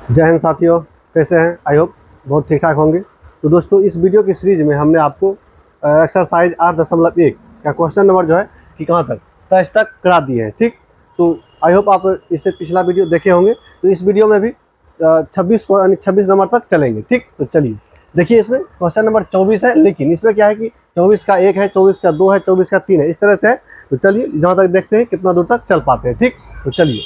जय हिंद साथियों, कैसे हैं? आई होप बहुत ठीक ठाक होंगे। तो दोस्तों, इस वीडियो की सीरीज में हमने आपको एक्सरसाइज 8.1 का क्वेश्चन नंबर जो है कि कहाँ तक 23 तक करा दिए हैं। ठीक, तो आई होप आप इससे पिछला वीडियो देखे होंगे। तो इस वीडियो में भी 26 नंबर तक चलेंगे। ठीक, तो चलिए देखिए, इसमें क्वेश्चन नंबर 24 है, लेकिन इसमें क्या है कि 24 का 1 है, 24 का 2 है, 24 का 3 है, इस तरह से है। तो चलिए जहाँ तक देखते हैं कितना दूर तक चल पाते हैं। ठीक, तो चलिए,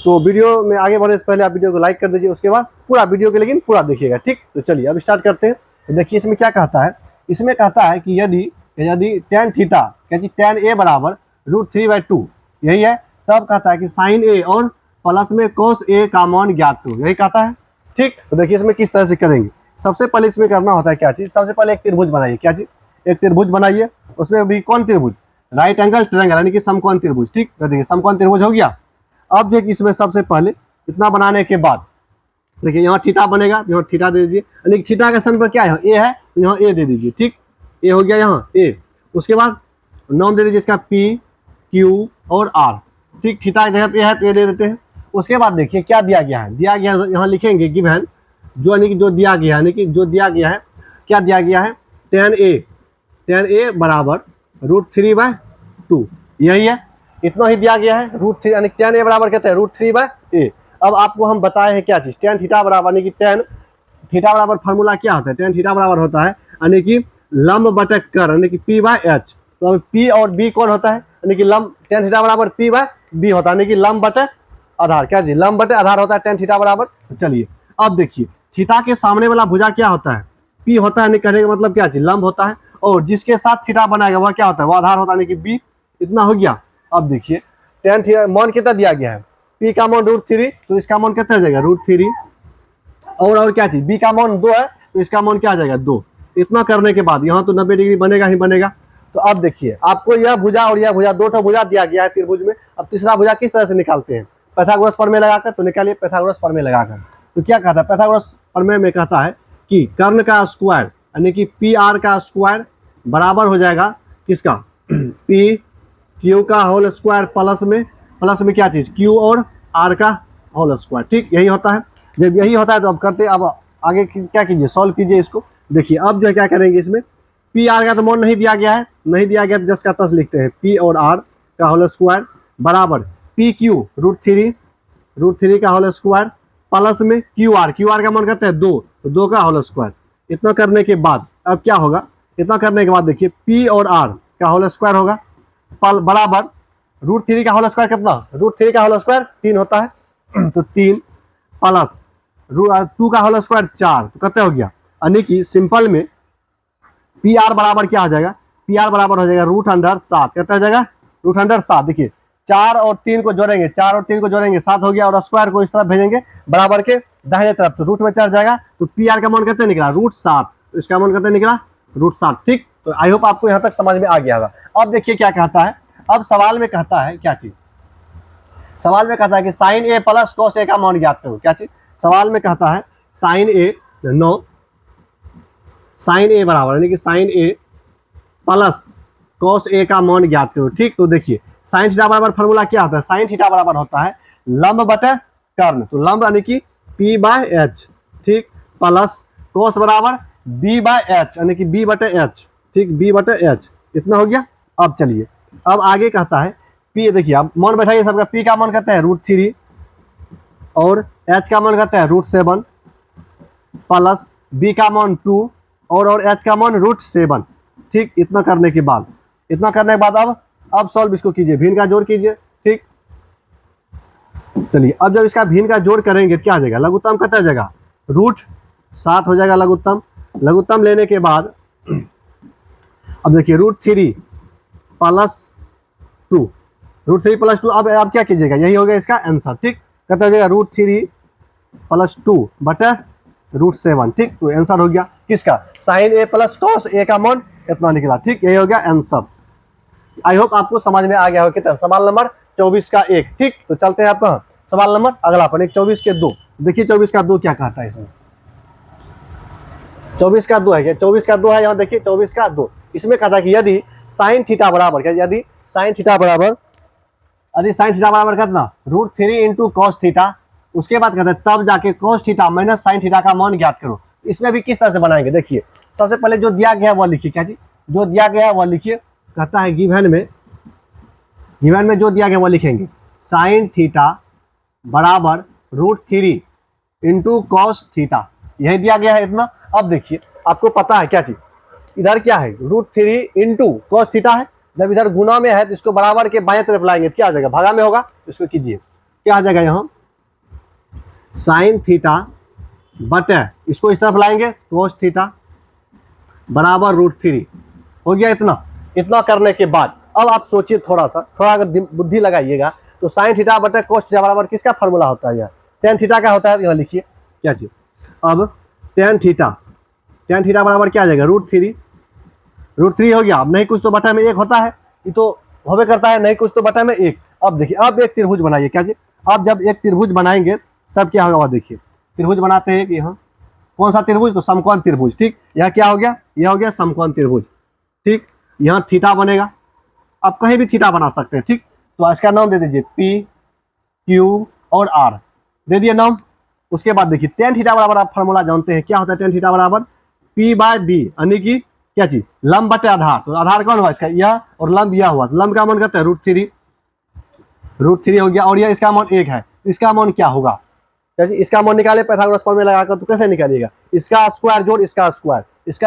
तो वीडियो में आगे बढ़ने से पहले आप वीडियो को लाइक कर दीजिए, उसके बाद पूरा वीडियो के लेकिन पूरा देखिएगा। ठीक, तो चलिए अब स्टार्ट करते हैं। तो देखिए इसमें क्या कहता है। इसमें कहता है कि यदि यदि tan थीटा tan ए बराबर √3/2 यही है, तब कहता है कि sin ए और प्लस में cos ए का मान ज्ञात करो, यही कहता है। ठीक, तो देखिए इसमें किस तरह से करेंगे। सबसे पहले इसमें करना होता है क्या चीज़, सबसे पहले एक त्रिभुज बनाइए। क्या चीज़? एक त्रिभुज बनाइए। उसमें भी कौन त्रिभुज? राइट एंगल ट्रायंगल, यानी कि समकोण त्रिभुज। ठीक, तो देखिए समकोण त्रिभुज हो गया। अब देखिए इसमें सबसे पहले इतना बनाने के बाद देखिए यहाँ थीटा बनेगा, यहाँ थीटा दे दीजिए, यानी थीटा का स्थान पर क्या है, ए है, तो यहाँ ए दे दीजिए। ठीक, ए हो गया यहाँ ए। उसके बाद नाम दे दीजिए इसका पी, क्यू और आर। ठीक, थीटा की जगह पे ए है तो ए दे देते हैं। उसके बाद देखिए क्या दिया गया है, दिया गया यहाँ लिखेंगे गिवन, जो यानी कि जो दिया गया है, यानी कि जो दिया गया है, क्या दिया गया है, tan ए बराबर √3/2, यही है, इतना ही दिया गया है। √3 यानी tan ए बराबर कहते हैं √3/a। अब आपको हम बताए हैं क्या चीज़, tan थीटा बराबर, यानी कि tan थीटा बराबर फार्मूला क्या होता है, tan थीटा बराबर होता है यानी कि लंब बटे कर, यानी कि p/h। तो अब p और b कौन होता है, यानी कि लंब, tan थीटा बराबर p/b होता है, यानी कि लंब बटे आधार। क्या जी, लंब बटे आधार होता है tan थीटा बराबर। तो चलिए अब देखिए, थीटा के सामने वाला भुजा क्या होता है, p होता है, यानी कहने का मतलब क्या चीज, लंब होता है। और जिसके साथ थीटा बनाएगा वह क्या होता है, वह आधार होता है, यानी कि b। इतना हो गया। अब देखिए tan थीटा मान कितना दिया गया है, p का मान √3, तो इसका मान कितना हो जाएगा √3। और क्या चीज, b का मान 2 है, तो इसका मान क्या आ जाएगा 2। इतना करने के बाद यहाँ तो 90 डिग्री बनेगा ही बनेगा। तो अब देखिए आपको यह भुजा और यह भुजा, दो ठो भुजा दिया गया है त्रिभुज में। अब तीसरा भुजा किस तरह से निकालते हैं, पाइथागोरस प्रमेय लगाकर। तो निकालिए पाइथागोरस प्रमेय लगाकर। तो क्या कहता है पाइथागोरस प्रमेय में, कहता है कि कर्ण का स्क्वायर यानी कि पी आर का स्क्वायर बराबर हो जाएगा किसका, पी क्यू का होल स्क्वायर प्लस में क्या चीज, क्यू और आर का होल स्क्वायर। ठीक, यही होता है। जब यही होता है तो अब करते, अब आगे क्या कीजिए, सॉल्व कीजिए इसको। देखिए अब जो क्या करेंगे, इसमें पी आर का तो मान नहीं दिया गया है, नहीं दिया गया तो जस्ट का तस लिखते हैं, पी और आर का होल स्क्वायर बराबर पी क्यू √3 का होल स्क्वायर प्लस में क्यू आर का मान कहते हैं 2, तो 2 का होल स्क्वायर। इतना करने के बाद अब क्या होगा, इतना करने के बाद देखिए पी और आर का होल स्क्वायर होगा बराबर √3 का होल स्क्वायर कितना, √3 का होल स्क्वायर 3 होता है, तो 3 प्लस 2 का होल स्क्वायर 4, तो कितना हो गया, यानी कि सिंपल में पी आर बराबर क्या हो जाएगा, पी आर बराबर हो जाएगा √7। कितना हो जाएगा, √7। देखिए 4 और 3 को जोड़ेंगे, 4 और 3 को जोड़ेंगे 7 हो गया, और स्क्वायर को इस तरफ भेजेंगे बराबर के दाहिने तरफ, तो रूट में चढ़ जाएगा। तो पी आर का मान कितना निकला, √7, तो इसका मान कितना निकला, √7। ठीक, तो आई होप आपको यहाँ तक समझ में आ गया होगा। अब देखिए क्या कहता है, अब सवाल में कहता है क्या चीज, सवाल में कहता है कि sign A plus cos A का मान ज्ञात करो। क्या चीज, सवाल में कहता है साइन ए साइन ए बराबर, यानी कि sign A plus cos A का मान ज्ञात करो। ठीक, तो देखिए साइन थीटा बराबर फार्मूला क्या होता है, साइन थीटा बराबर होता है लंब बटे कर्ण, तो लंब यानी कि p/h। ठीक, प्लस कॉस बराबर b/h, यानी कि b बटे h। ठीक, b बटे h, इतना हो गया। अब चलिए अब आगे कहता है p, देखिए अब मान बैठाइए सबका, p का मान कहते हैं √3 और h का मान कहते हैं √7 प्लस b का मान 2 और h का मान √7। ठीक, इतना करने के बाद अब सॉल्व इसको कीजिए, भिन्न का जोड़ कीजिए। ठीक, चलिए अब जब इसका भिन्न का जोड़ करेंगे क्या आ जाएगा, लघुत्तम कितना आ जाएगा, √7 हो जाएगा लघुत्तम लेने के बाद अब देखिए √3 प्लस 2, अब क्या कीजिएगा, यही हो गया इसका आंसर। ठीक, कितना हो जाएगा, √3 प्लस 2 बटे √7। ठीक, तो आंसर हो गया किसका, sign A plus cos A का मान इतना निकला। ठीक, यही हो गया आंसर। आई होप आपको समझ में आ गया हो। कितना, सवाल नंबर 24 का 1। ठीक, तो चलते हैं आप कहाँ, सवाल नंबर अगला पर 24 के 2। देखिए 24 का 2 क्या कहता है, इसमें 24 का 2 है, क्या 24 का 2 है, यहाँ देखिए 24 का 2। इसमें कहता है कि यदि साइन थीटा बराबर क्या, यदि साइन थीटा बराबर कितना, √3 इंटू कॉस थीटा उसके बाद कहते हैं तब जाके cos theta minus sine theta का मान ज्ञात करो। इसमें भी किस तरह से बनाएंगे देखिए, सबसे पहले जो दिया गया है वह लिखिए। क्या जी, जो दिया गया है वह लिखिए। कहता है गिवन में जो दिया गया वह लिखेंगे, साइन थीटा बराबर √3 इंटू कॉस थीटा, यही दिया गया है इतना। अब देखिए आपको पता है क्या चीज, इधर क्या है √3 इंटू कॉस थीटा है। जब इधर गुना में है तो इसको बराबर के बाएं तरफ लाएंगे तो क्या आ जाएगा, भागा में होगा, इसको कीजिए, क्या आ जाएगा यहाँ साइन थीटा बटे, इसको इस तरफ लाएंगे कॉस थीटा बराबर √3 हो गया। इतना करने के बाद अब आप सोचिए थोड़ा अगर बुद्धि लगाइएगा तो साइन थीटा बटे कॉस थीटा बराबर किसका फार्मूला होता है यार, टेन थीटा का होता है। यहाँ लिखिए क्या चीज, अब टेन थीटा बराबर क्या आ जाएगा √3 हो गया। अब नहीं कुछ तो बटा में 1 होता है, ये तो होवे करता है, नहीं कुछ तो बटा में 1। अब देखिए अब एक त्रिभुज बनाइए। क्या जी, अब जब एक त्रिभुज बनाएंगे तब क्या होगा, देखिए त्रिभुज बनाते हैं कि यहाँ कौन सा त्रिभुज, तो समकोण त्रिभुज। ठीक, यह क्या हो गया, यह हो गया समकोण त्रिभुज। ठीक, यहाँ थीटा बनेगा, आप कहीं भी थीटा बना सकते हैं। ठीक, तो इसका नाम दे दीजिए P, Q और R दे दिए नाम। उसके बाद देखिए टेन थीटा बराबर आप फार्मूला जानते हैं, क्या होता है टेन थीटा बराबर P/B, यानी कि क्या चीज, लंब बटे आधार। तो आधार कौन हुआ इसका, यह, और लंब यह हुआ, तो लंब का मान कहते हैं √3 हो गया। और यह इसका मान 1 है, इसका मान क्या होगा, कैसे इसका मान निकाले पाइथागोरस प्रमेय लगाकर, तो कैसे निकालिएगा, इसका स्क्वायर जोड़ इसका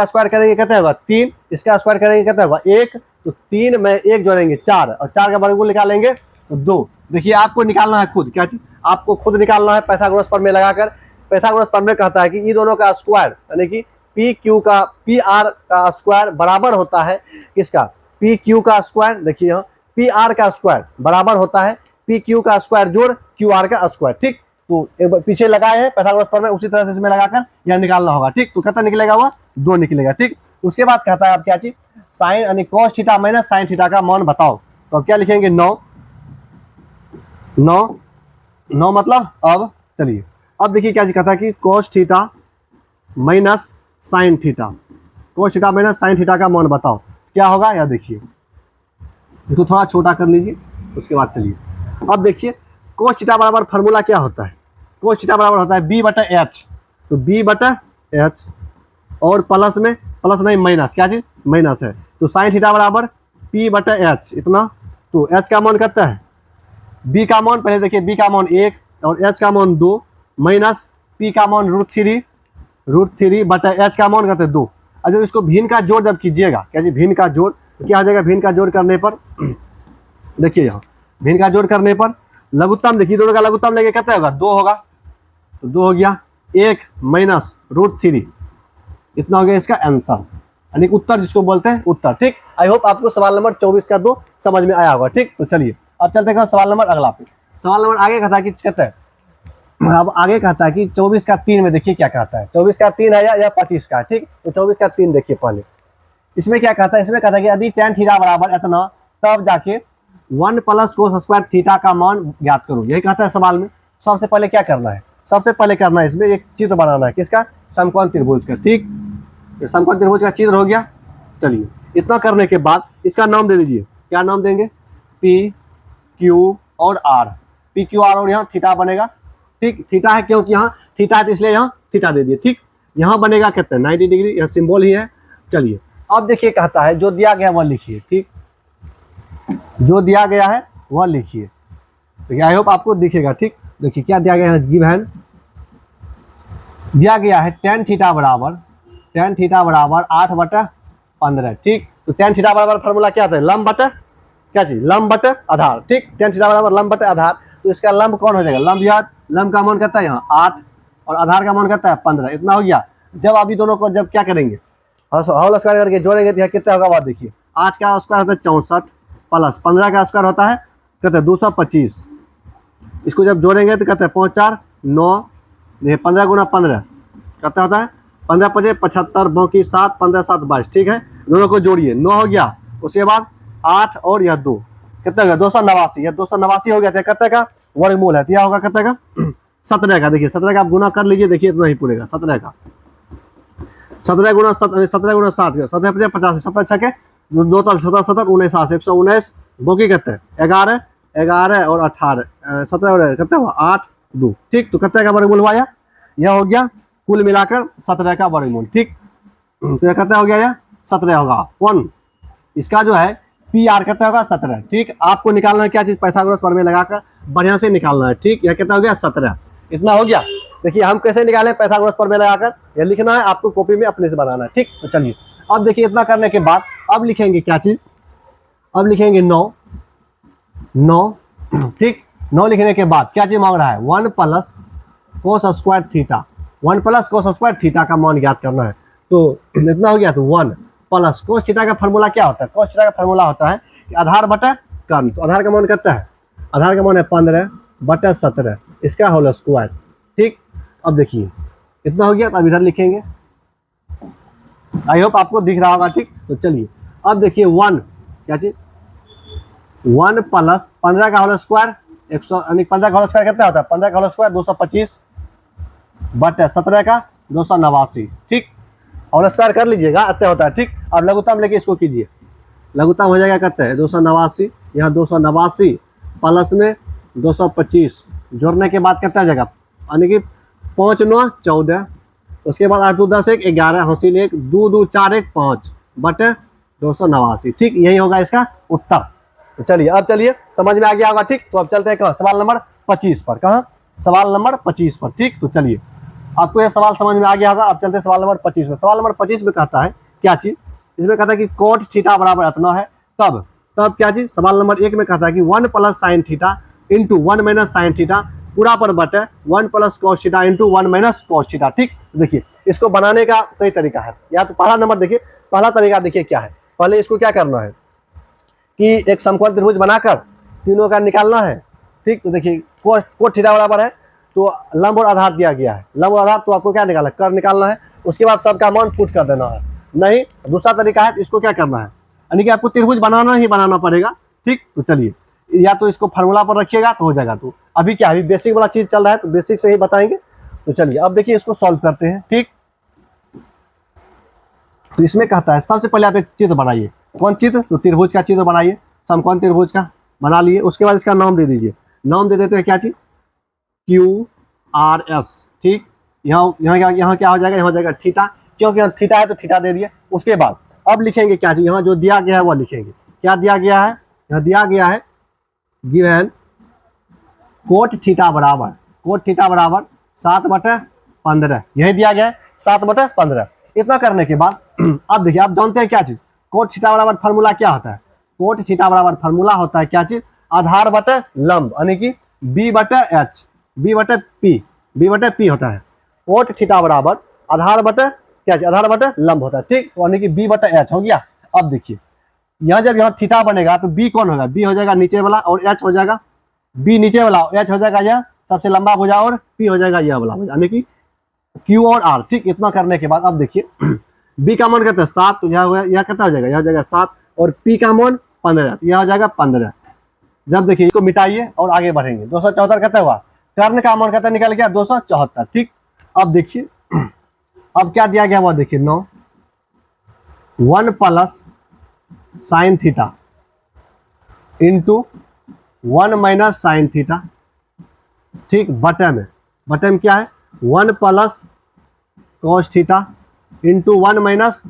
स्क्वायर करेंगे कहते होगा 3, इसका स्क्वायर करेंगे कहते होगा 1, तो 3 में 1 जोड़ेंगे 4, और 4 का वर्गमूल निकालेंगे तो 2। देखिए आपको निकालना है खुद, क्या चीज आपको खुद निकालना है पाइथागोरस प्रमेय लगाकर। पाइथागोरस प्रमेय कहता है कि इन दोनों का स्क्वायर यानी कि PR का स्क्वायर बराबर होता है किसका, PQ का स्क्वायर। देखिए यहाँ PR का स्क्वायर बराबर होता है PQ का स्क्वायर जोड़ QR का स्क्वायर। ठीक, तो पीछे लगाए हैं पाइथागोरस प्रमेय, उसी तरह से इसमें लगाकर यह निकालना होगा। ठीक, तो कितना निकलेगा, वह 2 निकलेगा। ठीक, उसके बाद कहता है आप क्या चीज, साइन यानी cos theta minus sine theta का मान बताओ। तो अब क्या लिखेंगे, 9 मतलब, अब चलिए अब देखिए क्या कहता है कि cos theta minus sine theta, cos theta minus sine theta का मान बताओ, क्या होगा। या देखिए इसको थोड़ा छोटा कर लीजिए, उसके बाद चलिए अब देखिए कॉस थीटा बराबर फार्मूला क्या होता है, कॉस थीटा बराबर होता है B/H। तो B/H और प्लस में प्लस नहीं माइनस, क्या चीज माइनस है, तो साइन थीटा बराबर P/H इतना। तो H का मान कितना है, B का मान पहले देखिए, B का मान 1 और H का मान 2 माइनस P का मान √3/H का मान कहते हैं 2। और जब इसको भिन्न का जोड़ जब कीजिएगा, क्या जी भिन्न का जोड़, तो क्या आ जाएगा, भिन्न का जोड़ करने पर देखिए यहाँ भिन्न का जोड़ करने पर लघुत्तम, देखिए दोनों का लघुत्तम लेके कितना होगा, 2 होगा, तो 2 हो गया, 1 माइनस √3 इतना हो गया इसका आंसर, यानी उत्तर जिसको बोलते हैं उत्तर। ठीक, आई होप आपको सवाल नंबर 24 का 2 समझ में आया होगा। ठीक, तो चलिए अब चलते हैं सवाल नंबर अगला पे। सवाल नंबर आगे कहता है कि कहता है, अब आगे कहता है कि 24 का 3 में देखिए क्या कहता है, 24 का 3 है या 25 का। ठीक, तो 24 का 3 देखिए पहले, इसमें क्या कहता है, इसमें कहता है कि यदि tan थीटा बराबर इतना तब जाके 1 + cos स्क्वायर थीटा का मान ज्ञात करो, यही कहता है सवाल में। सबसे पहले क्या करना है, सबसे पहले करना है इसमें एक चित्र बनाना है, किसका, समकोण त्रिभुज का। ठीक, समकोण त्रिभुज का चित्र हो गया। चलिए इतना करने के बाद इसका नाम दे दीजिए, क्या नाम देंगे, P, Q और R, P, Q, R और यहाँ थीटा बनेगा। ठीक, थीटा है क्योंकि यहाँ थीटा है तो इसलिए यहाँ थीटा दे दिए। ठीक, यहाँ बनेगा कितना 90 डिग्री, यह सिंबल ही है। चलिए अब देखिए कहता है जो दिया गया वह लिखिए। ठीक, जो दिया गया है वह लिखिए, तो आई होप आपको दिखेगा। ठीक, देखिए क्या दिया गया है, गिवन दिया गया है tan थीटा बराबर 8/15। ठीक, तो tan थीटा बराबर फार्मूला क्या था, लंब बटे क्या चीज, लंब बटे आधार। ठीक, tan थीटा बराबर लंब बटे आधार, तो इसका लंब कौन हो जाएगा, लंब याद, लंब का मान कहता है यहाँ 8 और आधार का मान कहता है 15, इतना हो गया। जब अभी दोनों को जब क्या करेंगे, होल स्क्वायर करके जोड़ेंगे तो यहाँ कितना होगा, बात देखिए 8 का स्क्वायर होता है 64 प्लस 15 का स्क्वायर होता है कहते हैं 225, इसको जब जोड़ेंगे तो कहते हैं 5 4 9, 15 × 15 कितना होता है, 15 × 5 = 75, बाकी 7 15 7 22। ठीक है, दोनों को जोड़िए, 9 हो गया, उसके बाद 8 और यह 2 कितना हो गया, 289। यह 289 हो गया था, कितने का वर्गमूल है, तो यह होगा कितने का 17 का। देखिए 17 का आप गुना कर लीजिए, देखिए इतना ही पूरेगा 17 का, 17 × 7 17 × 7 17 × 50 17 छके 2 17 17 19 119, बाकी कितने 11 11 और 18 17 और कितना हुआ 8 2। ठीक, तो कितने का वर्गमूल हुआ यह हो गया कुल मिलाकर 17 का वर्गमूल। ठीक, तो यह कितना हो गया, यह 17 होगा। कौन इसका जो है पी आर कितना होगा 17। ठीक, आपको निकालना है क्या चीज, पाइथागोरस प्रमेय लगाकर बढ़िया से निकालना है। ठीक, यह कितना हो गया 17, इतना हो गया। देखिए हम कैसे निकाले पाइथागोरस प्रमेय लगाकर, यह लिखना है आपको कॉपी में अपने से बनाना है। ठीक, तो चलिए अब देखिए इतना करने के बाद अब लिखेंगे क्या चीज, अब लिखेंगे 9। ठीक, 9 लिखने के बाद क्या चीज मांग रहा है, 1 plus cos square theta, 1 plus cos square theta का मान ज्ञात करना है। तो इतना हो गया, तो 1 प्लस कोस थीटा का फार्मूला क्या होता है, कोस थीटा का फार्मूला होता है कि आधार बटा कर्ण। तो आधार का मान कितना है, आधार का मान है 15 बटा 17, इसका होल स्क्वायर। ठीक, अब देखिए इतना हो गया, तो अब इधर लिखेंगे। आई होप आपको दिख रहा होगा। ठीक, तो चलिए अब देखिए 1 क्या चीज, 1 प्लस 15 का होल स्क्वायर 100, यानी 15 का होल स्क्वायर कितना होता है, 15 का होल स्क्वायर 225 बटे 17 का 289। ठीक, होल स्क्वायर कर लीजिएगा, इतना होता है। ठीक, अब लघुत्तम लेके इसको कीजिए, लघुत्तम हो जाएगा कितना है 289, यहाँ 289 प्लस में 225 जोड़ने के बाद कितना आ जाएगा, यानी कि 5 9 14, उसके बाद 8 2 10 1 11 हासिल 1 2 2 4 1 5 बटे 289। ठीक, यही होगा इसका उत्तर। तो चलिए अब चलिए समझ में आ गया होगा। ठीक, तो अब चलते हैं कहाँ, सवाल नंबर 25 पर। कहाँ, सवाल नंबर 25 पर। ठीक, तो चलिए आपको यह सवाल समझ में आ गया होगा। अब चलते हैं सवाल नंबर 25 में। सवाल नंबर 25 में कहता है क्या चीज, इसमें कहता है कि कोट थीटा बराबर इतना है, तब क्या चीज, सवाल नंबर 1 में कहता है कि 1 plus sine theta into 1 minus sine theta पूरा पर बटे 1 plus cos theta into 1 minus cos theta. ठीक, देखिए इसको बनाने का कई तरीका है। या तो पहला नंबर देखिए, पहला तरीका देखिए क्या है, पहले इसको क्या करना है कि एक समकोण त्रिभुज बनाकर तीनों का निकालना है। ठीक, तो देखिए कोट थीटा बराबर है, तो लंब और आधार दिया गया है, लंब और आधार, तो आपको क्या निकालना है, कर निकालना है। उसके बाद सबका मान पुट कर देना है। नहीं, दूसरा तरीका है, तो इसको क्या करना है, यानी कि आपको त्रिभुज बनाना ही बनाना पड़ेगा। ठीक, तो चलिए या तो इसको फार्मूला पर रखिएगा तो हो जाएगा। तो अभी क्या, अभी बेसिक वाला चीज चल रहा है, तो बेसिक से ही बताएंगे। तो चलिए अब देखिए इसको सॉल्व करते हैं। ठीक, तो इसमें कहता है सबसे पहले आप एक चित्र बनाइए। कौन चित्र, तो त्रिभुज का चित्र बनाइए, समकोण त्रिभुज का बना लिए। उसके बाद इसका नाम दे दीजिए, नाम दे देते हैं क्या चीज, QRS। ठीक, यहाँ क्या हो जाएगा, यहाँ हो जाएगा थीटा, क्योंकि यहाँ थीटा है तो थीटा दे दिए। उसके बाद अब लिखेंगे क्या चीज, यहाँ जो दिया गया है वह लिखेंगे। क्या दिया गया है, यहाँ दिया गया है गिवन कोट थीटा बराबर 7/15, यही दिया गया है 7/15। इतना करने के बाद अब देखिए, आप जानते हैं क्या चीज, कोट थीटा बराबर फार्मूला क्या होता है, कोट थीटा बराबर फार्मूला होता है क्या चीज, आधार बटे लंब, यानी कि B बटे H, B बटे P होता है। कोट थीटा बराबर आधार बटे क्या चीज, आधार बटे लंब होता है। ठीक, यानी कि B बटे H हो गया। अब देखिए यहाँ जब यहाँ थीटा बनेगा तो B कौन होगा, B हो जाएगा नीचे वाला, और H हो जाएगा, B नीचे वाला, H हो जाएगा यह सबसे लंबा भुजा, और P हो जाएगा यह वाला भुजा, यानी कि Q और R। ठीक, इतना करने के बाद अब देखिए B का मान कहते हैं 7, तो यह कितना हो जाएगा, यह हो जाएगा 7, और P का मान 15, यह हो जाएगा 15। जब देखिए इसको मिटाइए और आगे बढ़ेंगे, 274 कितना हुआ, कर्ण का मान कितना निकल गया 274। ठीक, अब देखिए अब क्या दिया गया वह देखिए 9, 1 plus sine theta into 1 minus sine theta. ठीक, बटे में क्या है 1 plus cos theta into 1 minus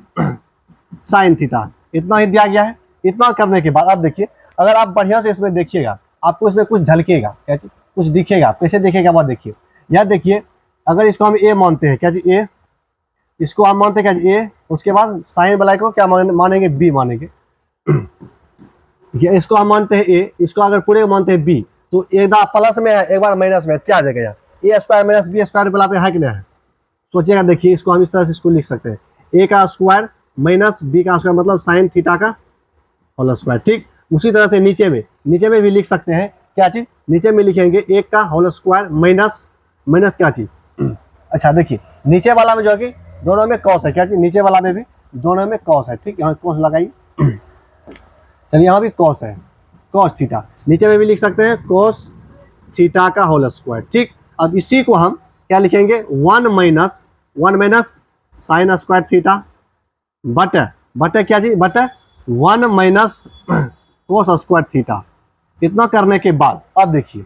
sine theta, इतना ही दिया गया है। इतना करने के बाद अब देखिए, अगर आप बढ़िया से इसमें देखिएगा आपको इसमें कुछ झलकेगा, क्या चीज, कुछ दिखेगा, कैसे दिखेगा वह देखिए। यह देखिए अगर इसको हम A मानते हैं, क्या चीज A, इसको हम मानते हैं क्या A, उसके बाद साइन वाला को क्या मानेंगे, B मानेंगे। इसको हम मानते हैं A, इसको अगर पूरे मानते हैं B, तो एक बार प्लस में है एक बार माइनस में, क्या आ जाएगा यहाँ, A square minus B square वाला पे है कि नहीं है। सोचिएगा, देखिए इसको हम इस तरह से इसको लिख सकते हैं, A का स्क्वायर माइनस B का स्क्वायर, मतलब साइन थीटा का होल स्क्वायर। ठीक, उसी तरह से नीचे में भी लिख सकते हैं, क्या चीज, नीचे में लिखेंगे 1 का होल स्क्वायर माइनस क्या चीज, अच्छा देखिए नीचे वाला में जो है कि दोनों में कॉस है, क्या चीज, नीचे वाला में भी दोनों में कॉस है। ठीक, यहाँ कॉस लगाइए, चलिए यहाँ भी कॉस है, कॉस थीटा, नीचे में भी लिख सकते हैं कॉस थीटा का होल स्क्वायर। ठीक, अब इसी को हम क्या लिखेंगे, 1 माइनस साइन स्क्वायर थीटा बटे क्या चीज, बटे 1 माइनस कोस स्क्वायर थीटा। इतना करने के बाद अब देखिए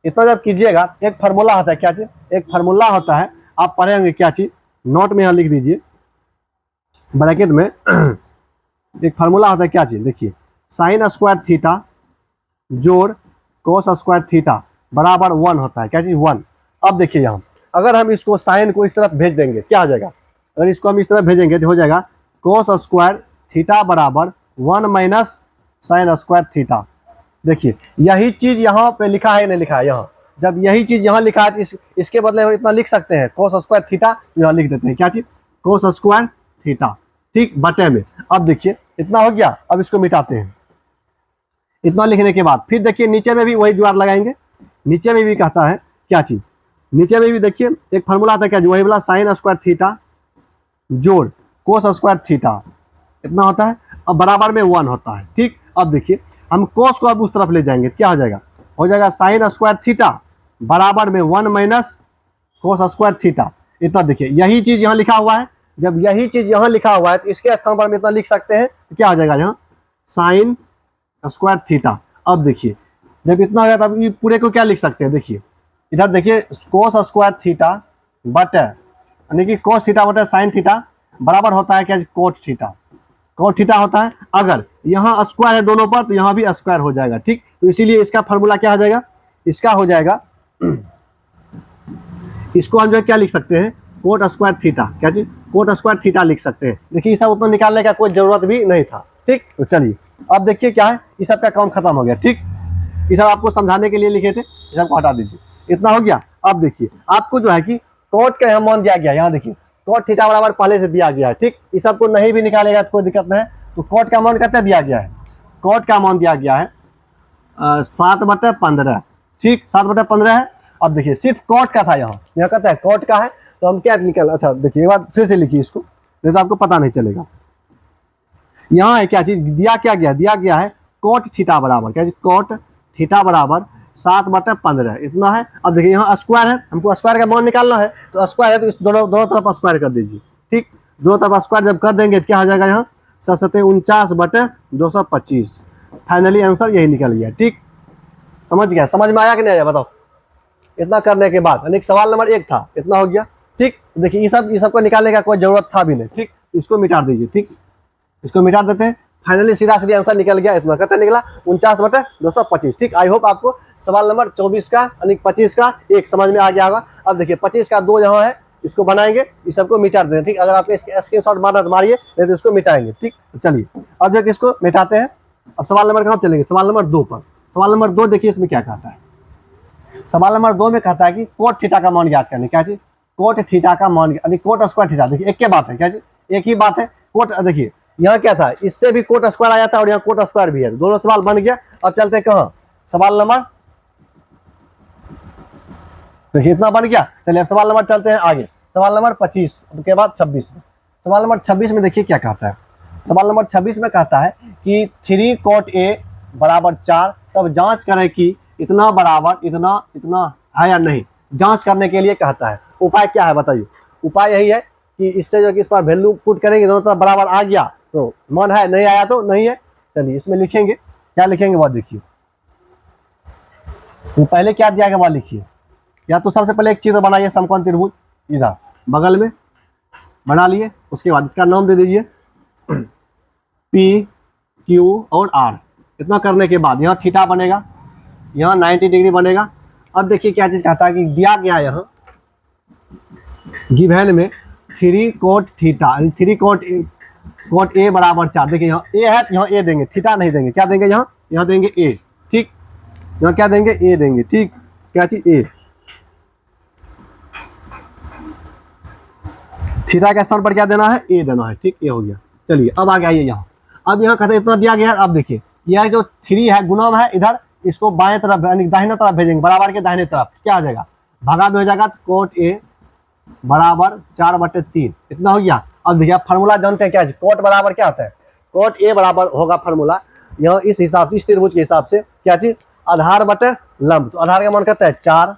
इतना जब कीजिएगा, एक फार्मूला होता है, क्या चीज, एक फार्मूला होता है, आप पढ़े होंगे क्या चीज, नोट में यहाँ लिख दीजिए ब्रैकेट में। एक फार्मूला होता है क्या चीज, देखिए, साइन स्क्वायर थीटा जोड़ कोस स्क्वायर थीटा बराबर 1 होता है, क्या चीज, 1। अब देखिए यहाँ, अगर हम इसको साइन को इस तरफ भेज देंगे क्या हो जाएगा, अगर इसको हम इस तरफ भेजेंगे तो हो जाएगा कोस स्क्वायर थीटा बराबर 1 माइनस साइन स्क्वायर थीटा। देखिए यही चीज यहाँ पे लिखा है, नहीं लिखा है, यहाँ जब यही चीज यहाँ लिखा है तो इसके बदले हम इतना लिख सकते हैं, कोस स्क्वायर थीटा, यहाँ लिख देते हैं क्या चीज, कोस स्क्वायर थीटा, ठीक, बटे में। अब देखिए इतना हो गया, अब इसको मिटाते हैं। इतना लिखने के बाद फिर देखिए नीचे में भी वही जुगाड़ लगाएंगे, नीचे में भी कहता है क्या चीज, नीचे में भी देखिए एक फार्मूला आता है क्या, वही वाला साइन स्क्वायर थीटा जोड़ कोस स्क्वायर थीटा, इतना होता है, अब बराबर में 1 होता है, ठीक। अब देखिए हम कोस को अब उस तरफ ले जाएंगे तो क्या हो जाएगा साइन स्क्वायर थीटा बराबर में 1 माइनस कोस स्क्वायर थीटा। इतना देखिए यही चीज यहाँ लिखा हुआ है, जब यही चीज यहाँ लिखा हुआ है तो इसके स्थान पर हम इतना लिख सकते हैं तो क्या हो जाएगा यहाँ साइन स्क्वायर थीटा। अब देखिए जब इतना हो गया तब ये पूरे को क्या लिख सकते हैं, देखिए इधर देखिए कोस स्क्वायर थीटा बटे, यानी कि कोस थीटा बटे साइन थीटा बराबर होता है क्या, कोट थीटा, कोट थीटा होता है। अगर यहाँ स्क्वायर है दोनों पर तो यहाँ भी स्क्वायर हो जाएगा, ठीक। तो इसीलिए इसका फार्मूला क्या हो जाएगा, इसका हो जाएगा, इसको हम जो है क्या लिख सकते हैं, कोट स्क्वायर थीटा, क्या चीज, कोट स्क्वायर थीटा लिख सकते हैं। देखिए ये सब उतना निकालने का कोई जरूरत भी नहीं था, ठीक। तो चलिए अब देखिए क्या है, इस सब का काम खत्म हो गया, ठीक। ये सब आपको समझाने के लिए लिखे थे, ये सब को हटा दीजिए, इतना हो गया। अब देखिए आपको जो है कि कोट का यहाँ मान दिया गया, यहाँ देखिए कोट थीटा बराबर पहले से दिया गया है, ठीक। इस सबको नहीं भी निकालेगा तो कोई दिक्कत नहीं है। तो कोट का मान कितना दिया गया है, कोट का मान दिया गया है 7/15, ठीक, 7/15 है। अब देखिए सिर्फ कोट का था, यहाँ कहता है कोट का है, तो हम क्या निकल, अच्छा देखिए एक बार फिर से लिखिए इसको, नहीं तो आपको पता नहीं चलेगा। यहाँ है क्या चीज दिया, क्या गया, दिया गया है कोट थीटा बराबर, क्या कोट थीटा बराबर 7/15 इतना है। अब देखिए यहाँ स्क्वायर है, हमको स्क्वायर का मान निकालना है, तो स्क्वायर है तो इस दोनों तरफ स्क्वायर कर दीजिए, ठीक। दोनों तरफ स्क्वायर जब कर देंगे तो क्या हो जाएगा, यहाँ 7×49/225, फाइनली आंसर यही निकल गया, ठीक। समझ गया, समझ में आया कि नहीं आया बताओ। इतना करने के बाद यानी सवाल नंबर 1 था, इतना हो गया, ठीक। देखिए ये सब को निकालने का कोई जरूरत था भी नहीं, ठीक। इसको मिटा दीजिए, ठीक, इसको मिटा देते हैं, फाइनली सीधा आंसर निकल गया, इतना कितना निकला 49/225, ठीक। आई होप आपको सवाल नंबर 24 का यानी 25 का 1 समझ में आ गया होगा। अब देखिए 25 का 2 यहाँ है, इसको बनाएंगे, इस सबको मिटा दें, ठीक। अगर आपके स्क्रीनशॉट मारना तो मारिए, नहीं तो इसको मिटाएंगे, ठीक। तो चलिए अब जब इसको मिटाते हैं, अब सवाल नंबर कहाँ चलेंगे, सवाल नंबर 2 पर। सवाल नंबर 2 देखिए इसमें क्या कहता है, सवाल नंबर 2 में कहता है कि कोट थीटा का मान ज्ञात करने, क्या चीज, कोट थीटा का मान, यानी कोट स्क्वायर थीटा। देखिए एक के बात है, क्या चीज, एक ही बात है, कोट, देखिए यहाँ क्या था, इससे भी कोट स्क्वायर आया था और यहाँ कोट स्क्वायर भी है, दोनों सवाल बन गया। अब चलते हैं कहाँ, सवाल नंबर, देखिए इतना बन गया। चलिए अब सवाल नंबर चलते हैं आगे, सवाल नंबर 25 के बाद 26 में। सवाल नंबर 26 में देखिए क्या कहता है, सवाल नंबर 26 में कहता है कि 3 कोट ए बराबर 4, तब जांच करें कि इतना बराबर इतना इतना है या नहीं, जांच करने के लिए कहता है। उपाय क्या है बताइए, उपाय यही है कि इससे जो कि इस पर वैल्यू पुट करेंगे, दोनों तरफ बराबर आ गया तो मान है, नहीं आया तो नहीं है। चलिए इसमें लिखेंगे, क्या लिखेंगे वह देखिए, तो पहले क्या दिया गया वह लिखिए, या तो सबसे पहले एक चित्र बनाइए, समकोण त्रिभुज इधर बगल में बना लिए, उसके बाद इसका नाम दे दीजिए P, Q और R। इतना करने के बाद यहाँ थीटा बनेगा, यहाँ 90 डिग्री बनेगा। अब देखिए क्या चीज कहता है कि दिया गया यहाँ गिवन में 3 कोट थीटा, 3 कोट ए बराबर 4। देखिए यहाँ ए है, यहाँ ए देंगे, थीटा नहीं देंगे, क्या देंगे यहाँ देंगे ए, ठीक। यहाँ क्या देंगे, ए देंगे, ठीक। क्या चीज, ए, थीटा के स्थान पर क्या देना है, ए देना है, ठीक। ये हो गया। चलिए अब आगे आइए यहाँ, अब यहाँ कहते हैं इतना दिया गया है। अब देखिए यह जो 3 है गुणम है, इधर इसको बाएं तरफ यानी दाहिने तरफ भेजेंगे, बराबर के दाहिने तरफ क्या आ जाएगा, भागा में हो जाएगा, कोट ए बराबर 4/3, इतना हो गया। अब देखिए फार्मूला जानते हैं क्या है, कोट बराबर क्या होता है, कोट ए बराबर होगा फार्मूला यहाँ इस हिसाब से, इस त्रिभुज के हिसाब से, क्या चीज, आधार बटे लंब। तो आधार का मान कहता है 4,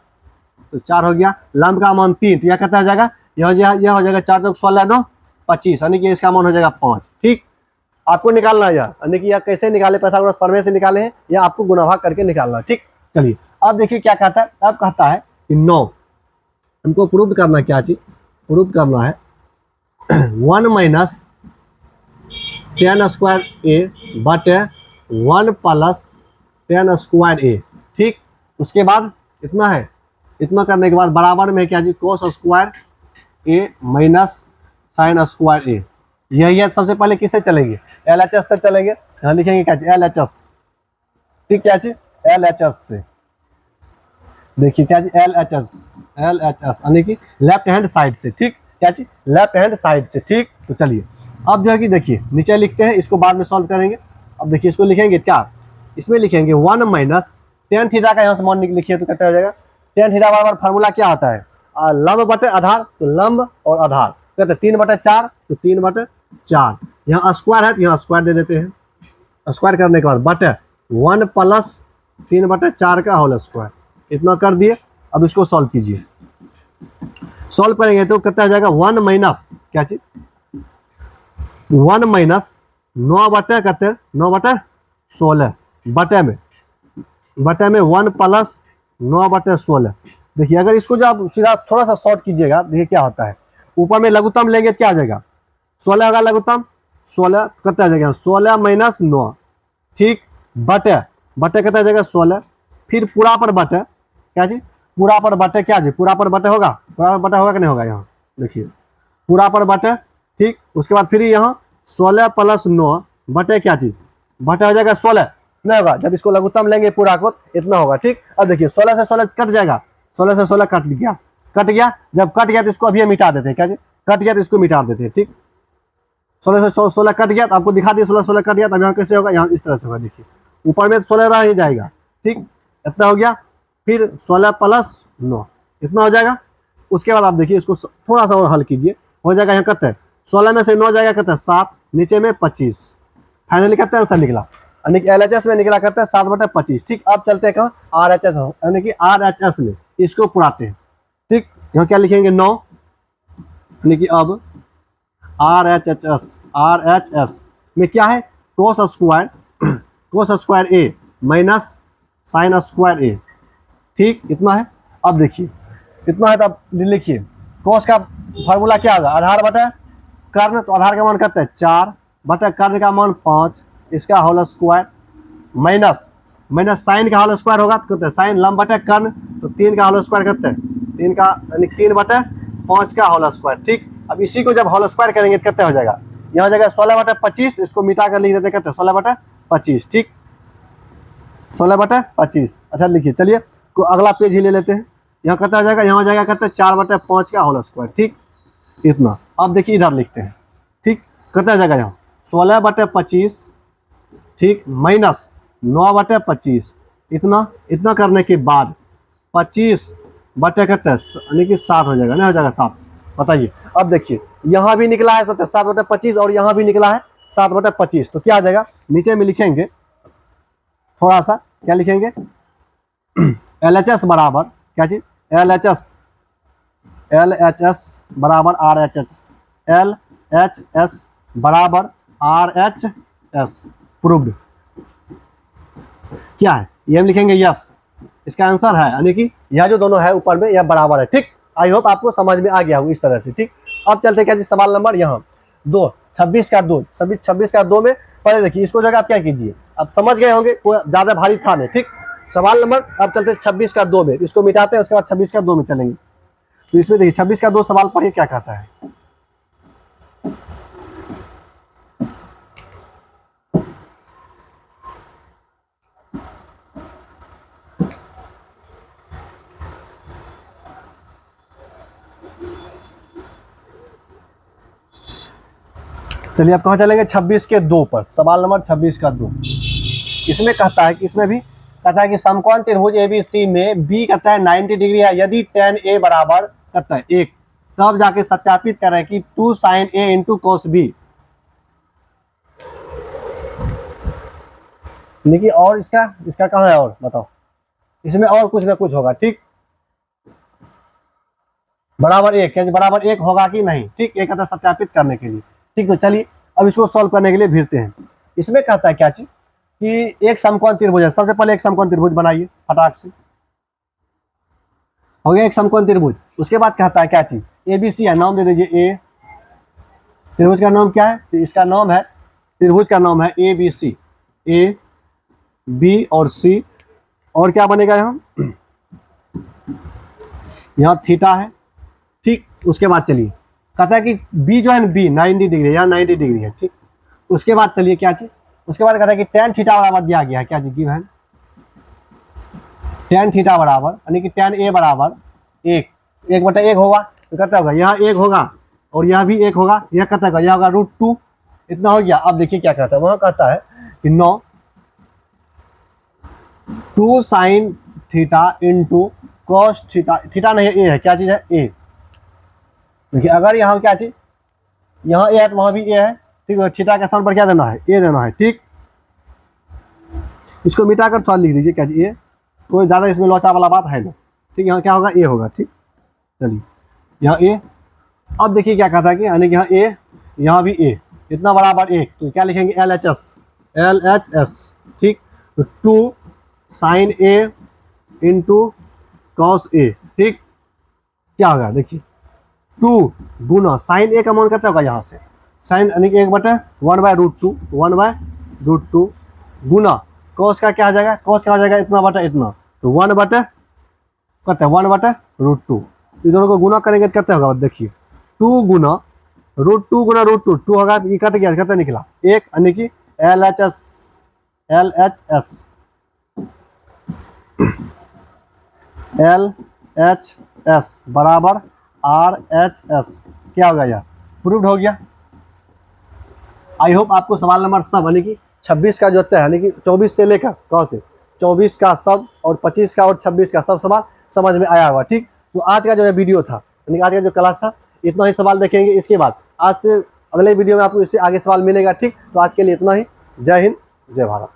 तो 4 हो गया, लंब का मान 3, तो यह कहता हो जाएगा, यह हो जाएगा 4 × 16 9 25, यानी कि इसका मान हो जाएगा 5, ठीक। आपको निकालना है यानी कि यह कैसे निकाले, पाइथागोरस प्रमेय से निकाले हैं, या आपको गुणा भाग करके निकालना है, ठीक। चलिए अब देखिए क्या कहता है, अब कहता है कि 9 हमको प्रूव करना, क्या चीज प्रूव करना है 1 माइनस 10 स्क्वायर ए बटे 1 प्लस 10 स्क्वायर ए। ठीक, उसके बाद इतना है, इतना करने के बाद बराबर में क्या जी कोस स्क्वायर ए माइनस साइन स्क्वायर ए। यही है, सबसे पहले किससे चलेंगे, LHS से चलेंगे। यहाँ लिखेंगे क्या चीज LHS। ठीक, क्या चीज LHS से, देखिए क्या चीज LHS यानी कि लेफ्ट हैंड साइड से। ठीक, क्या चीज लेफ्ट हैंड साइड से। ठीक, तो चलिए अब जो है कि देखिए नीचे लिखते हैं, इसको बाद में सॉल्व करेंगे। अब देखिए इसको लिखेंगे क्या, इसमें लिखेंगे 1 माइनस टेन थीटा का यहाँ से मान लिखिए तो कितना हो जाएगा, टेन थीटा बराबर फार्मूला क्या आता है लंब बटे आधार, तो लंब और आधार कहते हैं 3/4, तो 3/4। यहाँ स्क्वायर है तो यहाँ स्क्वायर दे देते हैं, स्क्वायर करने के बाद बटे 1 प्लस 3/4 का होल स्क्वायर, इतना कर दिए। अब इसको सॉल्व कीजिए, सॉल्व करेंगे तो कितना हो जाएगा 1 माइनस क्या चीज 1 माइनस 9 बटे कहते हैं 9/16 बटे में 1 प्लस 9/16। देखिए अगर इसको जो आप सीधा थोड़ा सा शॉर्ट कीजिएगा, देखिए क्या होता है, ऊपर में लघुत्तम लेंगे तो क्या आ जाएगा 16 होगा लघुत्तम, 16 कितना आ जाएगा 16 माइनस 9। ठीक, बटे कितना आ जाएगा 16, फिर पूरा पर बटे क्या जी पूरा पर बटे क्या जी पूरा पर बटे होगा, पूरा पर बटे होगा कि नहीं होगा, यहाँ देखिए पूरा पर बटे। ठीक, उसके बाद फिर यहाँ 16 प्लस 9 बटे क्या चीज बटे हो जाएगा 16, नहीं होगा, जब इसको लघुत्तम लेंगे पूरा को इतना होगा। ठीक, अब देखिए 16 से 16 कट जाएगा, 16 से 16 कट गया, जब कट गया तो इसको अभी मिटा देते हैं, क्या जी कट गया तो इसको मिटा देते हैं। ठीक, 16 से 16 कट गया तो आपको दिखा दिया 16 कट गया, तब यहाँ कैसे होगा, यहाँ इस तरह से होगा, देखिए ऊपर में 16 रह ही जाएगा। ठीक, इतना हो गया, फिर 16 प्लस 9 इतना हो जाएगा। उसके बाद आप देखिए इसको थोड़ा सा और हल कीजिए, हो जाएगा यहाँ कहते हैं 16 में से 9 जाएगा कहते हैं 7, नीचे में 25, फाइनली कहते हैं आंसर निकला, यानी कि LHS में निकला कहते हैं 7/25। ठीक, अब चलते हैं कहाँ RHS, यानी कि RHS में इसको पुराते हैं। ठीक, यहाँ क्या लिखेंगे 9, यानी कि अब RHS में क्या है कोस स्क्वायर ए माइनस साइन स्क्वायर ए। ठीक, इतना है। अब देखिए इतना है तो अब लिखिए कोस का फार्मूला क्या होगा, आधार बटा कर्ण, तो आधार का मान कहते हैं 4 बटा कर्ण का मान 5, इसका होल स्क्वायर माइनस साइन का होल स्क्वायर होगा तो कहते हैं साइन लंब बटे कर्ण, तो 3 का होल स्क्वायर कहते हैं 3 का यानी 3/5 का होल स्क्वायर। ठीक, अब इसी को जब होल स्क्वायर करेंगे तो कितना हो जाएगा, यहाँ हो जाएगा 16/25, तो इसको मिटा कर लिख देते कहते हैं 16/25। ठीक, 16/25। अच्छा लिखिए, चलिए को अगला पेज ही ले लेते हैं, यहाँ कितना हो जाएगा, यहाँ हो जाएगा कहते हैं 4/5 का होल स्क्वायर। ठीक, इतना। अब देखिए इधर लिखते हैं। ठीक, कितना हो जाएगा यहाँ 16/25, ठीक, माइनस 9/25, इतना करने के बाद 25 बटे कहते हैं यानी कि 7 हो जाएगा, नहीं हो जाएगा 7, बताइए। अब देखिए यहाँ भी निकला है 7/25 और यहाँ भी निकला है 7/25, तो क्या आ जाएगा, नीचे में लिखेंगे थोड़ा सा, क्या लिखेंगे LHS बराबर क्या चीज LHS बराबर LHS बराबर RHS प्रूव्ड। क्या है ये हम लिखेंगे यस, इसका आंसर है, यानी कि यह जो दोनों है ऊपर में यह बराबर है। ठीक, आई होप आपको समझ में आ गया हो इस तरह से। ठीक, अब चलते हैं क्या जी सवाल नंबर यहाँ 2, 26 का 2 में पहले देखिए इसको जगह आप क्या कीजिए, आप समझ गए होंगे, कोई ज्यादा भारी था नहीं। ठीक, सवाल नंबर अब चलते हैं 26 का 2 में, इसको मिटाते हैं, उसके बाद 26 का 2 में चलेंगे। तो इसमें देखिए 26 का 2 सवाल पढ़िए क्या कहता है। चलिए अब कहाँ चलेंगे 26 के 2 पर, सवाल नंबर 26 का 2। इसमें कहता है कि इसमें भी कहता है कि समकोण त्रिभुज ABC में B कहता है 90 डिग्री है, यदि tan A बराबर कहता है 1, तब जाके सत्यापित करें कि 2 sin A into cos B। देखिए और इसका कहाँ है, और बताओ, इसमें और कुछ ना कुछ होगा। ठीक, बराबर 1, क्या बराबर 1 होगा कि नहीं। ठीक, एक कहता है सत्यापित करने के लिए। ठीक, तो चलिए अब इसको सॉल्व करने के लिए भिड़ते हैं। इसमें कहता है क्या चीज कि एक समकोण त्रिभुज है, सबसे पहले एक समकोण त्रिभुज बनाइए फटाक से। हो गया एक समकोण त्रिभुज। उसके बाद कहता है क्या चीज, ए बी सी है, नाम दे दीजिए ए। त्रिभुज का नाम क्या है, तो इसका नाम है, त्रिभुज का नाम है A B C, A B और सी। और क्या बनेगा यहाँ, यहाँ थीटा है, ठीक। उसके बाद चलिए कहता है कि बी जो है ना, बी 90 डिग्री, यहाँ 90 डिग्री है, ठीक। उसके बाद चलिए क्या चीज, उसके बाद कहता है कि tan थीटा बराबर दिया गया है, क्या चीज गिवन, tan थीटा बराबर यानी कि tan ए बराबर 1/1 होगा, तो कहता होगा यहाँ 1 होगा और यहाँ भी 1 होगा, यह कहता है यहाँ होगा √2, इतना हो गया। अब देखिए क्या कहता है, वहां कहता है कि 9 2 sin theta into cos theta, theta नहीं ए है, क्या चीज है ए। देखिए अगर यहाँ क्या चीज, यहाँ ए है तो वहां भी ए है, ठीक है। थीटा के स्थान पर क्या देना है, ए देना है, ठीक। इसको मिटाकर थोड़ा लिख दीजिए क्या चीज ए, कोई ज़्यादा इसमें लोचा वाला बात है नहीं, ठीक। यहाँ क्या होगा ए होगा, ठीक। चलिए यहाँ ए, अब देखिए क्या कहता है कि यानी कि यहाँ ए, यहाँ भी ए, इतना बराबर 1, तो क्या लिखेंगे LHS, ठीक। तो 2 sin A into cos A, ठीक। क्या होगा देखिए 2 गुना साइन ए का मान करता होगा यहाँ से, साइन यानी कि 1/√2, 1/√2 गुना कॉस का क्या आ जाएगा, कॉस का आ जाएगा इतना बटा इतना, तो 1/, कहते हैं 1/√2। इस दोनों को गुना करेंगे तो कितना होगा, देखिए 2 गुना √2 गुना √2, 2 होगा, ये कट गया, कितना निकला 1, यानी कि LHS बराबर RHS, क्या हो गया, यह प्रूव्ड हो गया। आई होप आपको सवाल नंबर सब यानी कि 26 का जो होता है, यानी कि 24 से लेकर कहाँ से 24 का सब और 25 का और 26 का सब सवाल समझ में आया होगा, ठीक। तो आज का जो वीडियो था, यानी आज का जो क्लास था, इतना ही सवाल देखेंगे। इसके बाद आज से अगले वीडियो में आपको इससे आगे सवाल मिलेगा, ठीक। तो आज के लिए इतना ही। जय हिंद, जय भारत।